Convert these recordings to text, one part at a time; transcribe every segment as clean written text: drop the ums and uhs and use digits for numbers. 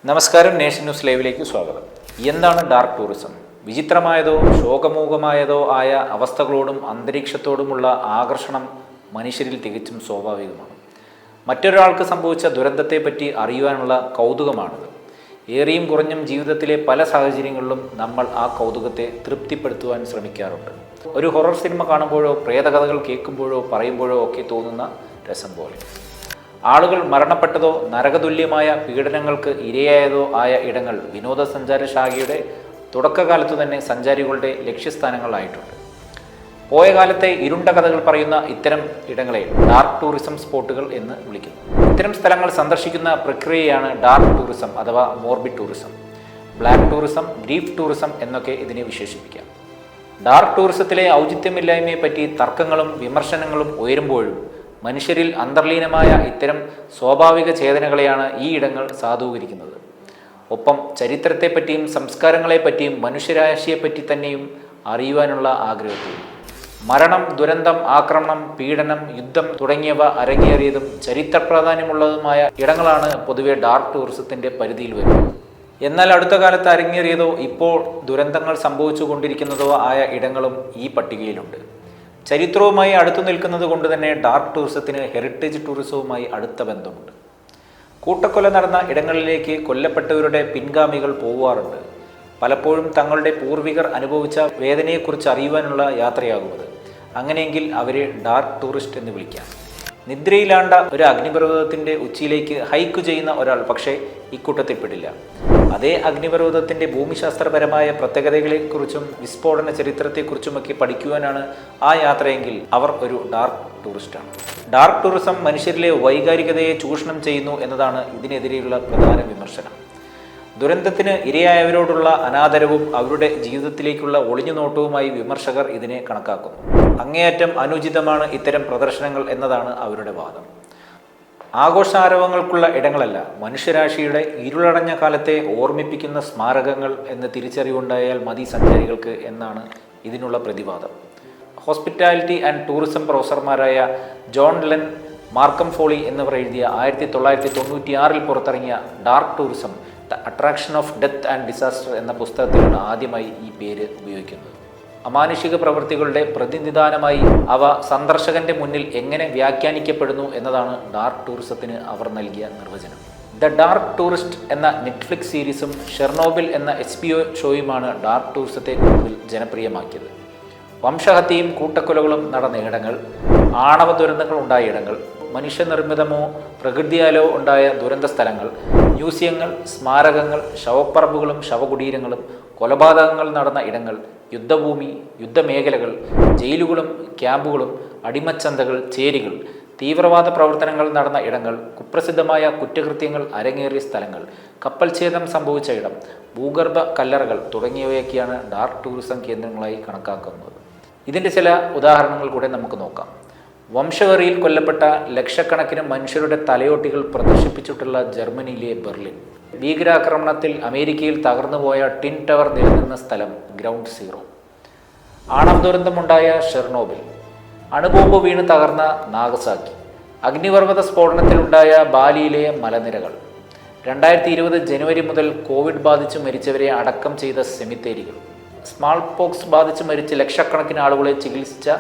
നമസ്കാരം, nation news ലൈവിലേക്ക് സ്വാഗതം. എന്താണ് ഡാർക്ക് ടൂറിസം? വിചിത്രമായതോ ശോകമൂകമായതോ ആയ അവസ്ഥകളോടും അന്തരീക്ഷത്തോടുമുള്ള ആകർഷണം മനുഷ്യരിൽ തികച്ചും സ്വാഭാവികമാണ്. മറ്റൊരാൾക്ക് സംഭവിച്ച ദുരന്തത്തെപ്പറ്റി അറിയുവാനുള്ള കൗതുകമാണിത്. ഏറിയും കുറഞ്ഞും ജീവിതത്തിലെ പല സാഹചര്യങ്ങളിലും നമ്മൾ ആ കൗതുകത്തെ തൃപ്തിപ്പെടുത്തുവാൻ ശ്രമിക്കാറുണ്ട്. ഒരു ഹൊറർ സിനിമ കാണുമ്പോഴോ പ്രേതകഥകൾ കേൾക്കുമ്പോഴോ പറയുമ്പോഴോ ഒക്കെ തോന്നുന്ന രസം പോലെ. ആളുകൾ മരണപ്പെട്ടതോ നരകതുല്യമായ പീഡനങ്ങൾക്ക് ഇരയായതോ ആയ ഇടങ്ങൾ വിനോദസഞ്ചാര ശാഖയുടെ തുടക്കകാലത്തു തന്നെ സഞ്ചാരികളുടെ ലക്ഷ്യസ്ഥാനങ്ങളായിട്ടുണ്ട്. പോയ കാലത്തെ ഇരുണ്ട കഥകൾ പറയുന്ന ഇത്തരം ഇടങ്ങളെ ഡാർക്ക് ടൂറിസം സ്പോട്ടുകൾ എന്ന് വിളിക്കുന്നു. ഇത്തരം സ്ഥലങ്ങൾ സന്ദർശിക്കുന്ന പ്രക്രിയയാണ് ഡാർക്ക് ടൂറിസം അഥവാ morbid tourism, black tourism, grief tourism എന്നൊക്കെ ഇതിനെ വിശേഷിപ്പിക്കാം. ഡാർക്ക് ടൂറിസത്തിലെ ഔചിത്യമില്ലായ്മയെപ്പറ്റി തർക്കങ്ങളും വിമർശനങ്ങളും ഉയരുമ്പോഴും മനുഷ്യരിൽ അന്തർലീനമായ ഇത്തരം സ്വാഭാവിക ചേതനകളെയാണ് ഈ ഇടങ്ങൾ സാധൂകരിക്കുന്നത്. ഒപ്പം ചരിത്രത്തെപ്പറ്റിയും സംസ്കാരങ്ങളെപ്പറ്റിയും മനുഷ്യരാശിയെപ്പറ്റി തന്നെയും അറിയുവാനുള്ള ആഗ്രഹത്തെയും. മരണം, ദുരന്തം, ആക്രമണം, പീഡനം, യുദ്ധം തുടങ്ങിയവ അരങ്ങേറിയതും ചരിത്ര പ്രാധാന്യമുള്ളതുമായ ഇടങ്ങളാണ് പൊതുവെ ഡാർക്ക് ടൂറിസത്തിൻ്റെ പരിധിയിൽ വരുന്നത്. എന്നാൽ അടുത്ത കാലത്ത് അരങ്ങേറിയതോ ഇപ്പോൾ ദുരന്തങ്ങൾ സംഭവിച്ചു കൊണ്ടിരിക്കുന്നതോ ആയ ഇടങ്ങളും ഈ പട്ടികയിലുണ്ട്. ചരിത്രവുമായി അടുത്തു നിൽക്കുന്നത് കൊണ്ട് തന്നെ ഡാർക്ക് ടൂറിസത്തിന് ഹെറിറ്റേജ് ടൂറിസവുമായി അടുത്ത ബന്ധമുണ്ട്. കൂട്ടക്കൊല നടന്ന ഇടങ്ങളിലേക്ക് കൊല്ലപ്പെട്ടവരുടെ പിൻഗാമികൾ പോവാറുണ്ട്. പലപ്പോഴും തങ്ങളുടെ പൂർവികർ അനുഭവിച്ച വേദനയെക്കുറിച്ച് അറിയുവാനുള്ള യാത്രയാകുന്നത്. അങ്ങനെയെങ്കിൽ അവരെ ഡാർക്ക് ടൂറിസ്റ്റ് എന്ന് വിളിക്കാം. നിദ്രയിലാണ്ട ഒരു അഗ്നിപർവ്വതത്തിൻ്റെ ഉച്ചിയിലേക്ക് ഹൈക്ക് ചെയ്യുന്ന ഒരാൾ പക്ഷേ ഇക്കൂട്ടത്തിൽപ്പെടില്ല. അതേ അഗ്നിപർവ്വതത്തിൻ്റെ ഭൂമിശാസ്ത്രപരമായ പ്രത്യേകതകളെക്കുറിച്ചും വിസ്ഫോടന ചരിത്രത്തെക്കുറിച്ചുമൊക്കെ പഠിക്കുവാനാണ് ആ യാത്രയെങ്കിൽ അവർ ഒരു ഡാർക്ക് ടൂറിസ്റ്റാണ്. ഡാർക്ക് ടൂറിസം മനുഷ്യരിലെ വൈകാരികതയെ ചൂഷണം ചെയ്യുന്നു എന്നതാണ് ഇതിനെതിരെയുള്ള പ്രധാന വിമർശനം. ദുരന്തത്തിന് ഇരയായവരോടുള്ള അനാദരവും അവരുടെ ജീവിതത്തിലേക്കുള്ള ഒളിഞ്ഞുനോട്ടവുമായി വിമർശകർ ഇതിനെ കണക്കാക്കുന്നു. അങ്ങേയറ്റം അനുചിതമാണ് ഇത്തരം പ്രദർശനങ്ങൾ എന്നതാണ് അവരുടെ വാദം. ആഘോഷാരവങ്ങൾക്കുള്ള ഇടങ്ങളല്ല, മനുഷ്യരാശിയുടെ ഇരുളടഞ്ഞ കാലത്തെ ഓർമ്മിപ്പിക്കുന്ന സ്മാരകങ്ങൾ എന്ന് തിരിച്ചറിവുണ്ടായാൽ മതി സഞ്ചാരികൾക്ക് എന്നാണ് ഇതിനുള്ള പ്രതിവാദം. ഹോസ്പിറ്റാലിറ്റി ആൻഡ് ടൂറിസം പ്രൊഫസർമാരായ ജോൺ ലെൻ, മാർക്കം ഫോളി എന്നിവർ എഴുതിയ 1996 പുറത്തിറങ്ങിയ dark tourism the attraction of death and disaster എന്ന പുസ്തകത്തിലാണ് ആദ്യമായി ഈ പേര് ഉപയോഗിക്കുന്നത്. അമാനുഷിക പ്രവൃത്തികളുടെ പ്രതിനിധാനമായി അവ സന്ദർശകന്റെ മുന്നിൽ എങ്ങനെ വ്യാഖ്യാനിക്കപ്പെടുന്നു എന്നതാണ് ഡാർക്ക് ടൂറിസത്തിന് അവർ നൽകിയ നിർവചനം. ദ ഡാർക്ക് ടൂറിസ്റ്റ് എന്ന നെറ്റ്ഫ്ലിക്സ് സീരീസും ഷെർണോബിൽ എന്ന HBO ഷോയുമാണ് ഡാർക്ക് ടൂറിസത്തെ കൂടുതൽ ജനപ്രിയമാക്കിയത്. വംശഹത്യയും കൂട്ടക്കൊലകളും നടന്ന ഇടങ്ങൾ, ആണവ ദുരന്തങ്ങൾ ഉണ്ടായ ഇടങ്ങൾ, മനുഷ്യനിർമ്മിതമോ പ്രകൃതിയാലോ ഉണ്ടായ ദുരന്ത സ്ഥലങ്ങൾ, മ്യൂസിയങ്ങൾ, സ്മാരകങ്ങൾ, ശവപ്പറമ്പുകളും ശവകുടീരങ്ങളും, കൊലപാതകങ്ങൾ നടന്ന ഇടങ്ങൾ, യുദ്ധഭൂമി, യുദ്ധമേഖലകൾ, ജയിലുകളും ക്യാമ്പുകളും, അടിമച്ചന്തകൾ, ചേരികൾ, തീവ്രവാദ പ്രവർത്തനങ്ങൾ നടന്ന ഇടങ്ങൾ, കുപ്രസിദ്ധമായ കുറ്റകൃത്യങ്ങൾ അരങ്ങേറിയ സ്ഥലങ്ങൾ, കപ്പൽച്ഛേദം സംഭവിച്ച ഇടം, ഭൂഗർഭ കല്ലറകൾ തുടങ്ങിയവയൊക്കെയാണ് ഡാർക്ക് ടൂറിസം കേന്ദ്രങ്ങളായി കണക്കാക്കുന്നത്. ഇതിൻ്റെ ചില ഉദാഹരണങ്ങൾ കൂടെ നമുക്ക് നോക്കാം. വംശവെറിയിൽ കൊല്ലപ്പെട്ട ലക്ഷക്കണക്കിന് മനുഷ്യരുടെ തലയോട്ടികൾ പ്രദർശിപ്പിച്ചിട്ടുള്ള ജർമ്മനിയിലെ ബെർലിൻ. ഭീകരാക്രമണത്തിൽ അമേരിക്കയിൽ തകർന്നുപോയ ടിൻ ടവർ നിലനിന്ന സ്ഥലം ഗ്രൗണ്ട് സീറോ. ആണവ ദുരന്തമുണ്ടായ ഷെർണോബിൽ. അണുബോംബ് വീണ് തകർന്ന നാഗസാക്കി. അഗ്നിപർവ്വത സ്ഫോടനത്തിലുണ്ടായ ബാലിയിലെ മലനിരകൾ. 2020 ജനുവരി മുതൽ കോവിഡ് ബാധിച്ച് മരിച്ചവരെ അടക്കം ചെയ്ത സെമിത്തേരികൾ. സ്മാൾ പോക്സ് ബാധിച്ച് മരിച്ച് ലക്ഷക്കണക്കിന് ആളുകളെ ചികിത്സിച്ച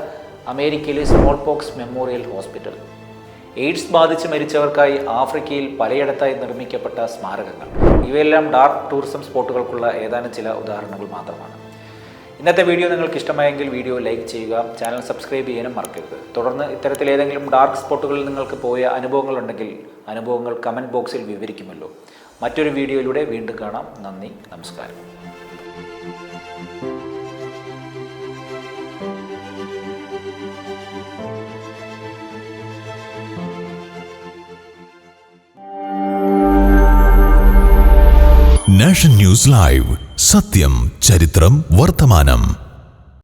അമേരിക്കയിലെ small pox memorial hospital. AIDS ബാധിച്ച് മരിച്ചവർക്കായി ആഫ്രിക്കയിൽ പലയിടത്തായി നിർമ്മിക്കപ്പെട്ട സ്മാരകങ്ങൾ. ഇവയെല്ലാം ഡാർക്ക് ടൂറിസം സ്പോട്ടുകൾക്കുള്ള ഏതാനും ചില ഉദാഹരണങ്ങൾ മാത്രമാണ്. ഇന്നത്തെ വീഡിയോ നിങ്ങൾക്ക് ഇഷ്ടമായെങ്കിൽ വീഡിയോ ലൈക്ക് ചെയ്യുക, ചാനൽ സബ്സ്ക്രൈബ് ചെയ്യാനും മറക്കരുത്. തുടർന്ന് ഇത്തരത്തിൽ ഏതെങ്കിലും ഡാർക്ക് സ്പോട്ടുകളിൽ നിങ്ങൾക്ക് പോയ അനുഭവങ്ങളുണ്ടെങ്കിൽ അനുഭവങ്ങൾ കമൻറ്റ് ബോക്സിൽ വിവരിക്കുമല്ലോ. മറ്റൊരു വീഡിയോയിലൂടെ വീണ്ടും കാണാം. നന്ദി, നമസ്കാരം. നാഷൻ ന്യൂസ് ലൈവ്, സത്യം, ചരിത്രം, വർത്തമാനം.